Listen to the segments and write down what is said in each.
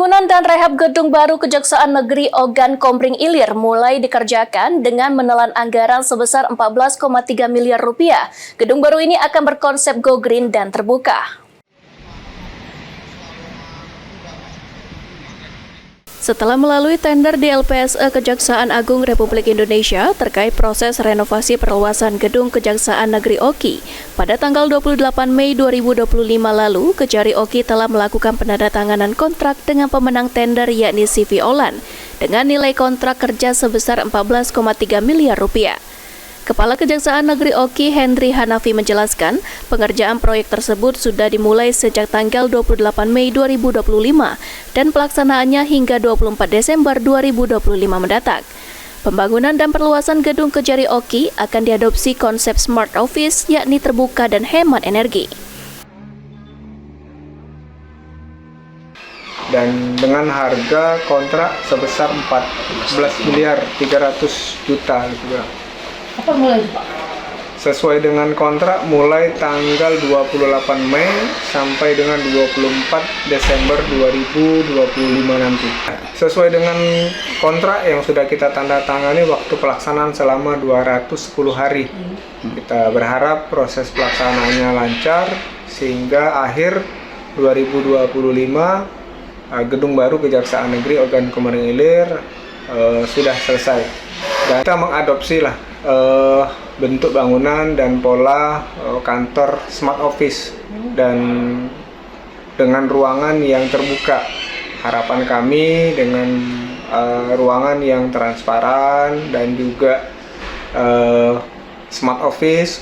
Pembangunan dan rehab gedung baru Kejaksaan Negeri Ogan Komering Ilir mulai dikerjakan dengan menelan anggaran sebesar 14,3 miliar rupiah. Gedung baru ini akan berkonsep go green dan terbuka. Setelah melalui tender di LPSE Kejaksaan Agung Republik Indonesia terkait proses renovasi perluasan gedung Kejaksaan Negeri Oki, pada tanggal 28 Mei 2025 lalu, Kejari Oki telah melakukan penandatanganan kontrak dengan pemenang tender yakni CV Olan dengan nilai kontrak kerja sebesar 14,3 miliar rupiah. Kepala Kejaksaan Negeri Oki, Henry Hanafi menjelaskan, pengerjaan proyek tersebut sudah dimulai sejak tanggal 28 Mei 2025 dan pelaksanaannya hingga 24 Desember 2025 mendatang. Pembangunan dan perluasan gedung Kejari Oki akan diadopsi konsep smart office, yakni terbuka dan hemat energi. Dan dengan harga kontrak sebesar 14 miliar 300 juta gitu. Apa mulai, Pak? Sesuai dengan kontrak mulai tanggal 28 Mei sampai dengan 24 Desember 2025 nanti. Sesuai dengan kontrak yang sudah kita tanda tangani, waktu pelaksanaan selama 210 hari. Kita berharap proses pelaksanaannya lancar sehingga akhir 2025 gedung baru Kejaksaan Negeri Ogan Komering Ilir sudah selesai. Dan kita mengadopsi bentuk bangunan dan pola kantor smart office dan dengan ruangan yang terbuka. Harapan kami dengan ruangan yang transparan dan juga smart office,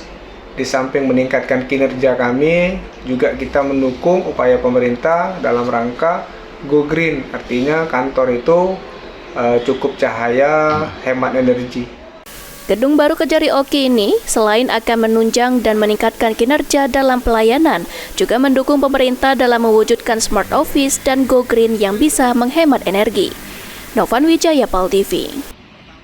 di samping meningkatkan kinerja kami, juga kita mendukung upaya pemerintah dalam rangka go green, artinya kantor itu cukup cahaya, hemat energi. Gedung baru Kejari Oki ini selain akan menunjang dan meningkatkan kinerja dalam pelayanan, juga mendukung pemerintah dalam mewujudkan smart office dan go green yang bisa menghemat energi. Novan Wijaya, PAL TV.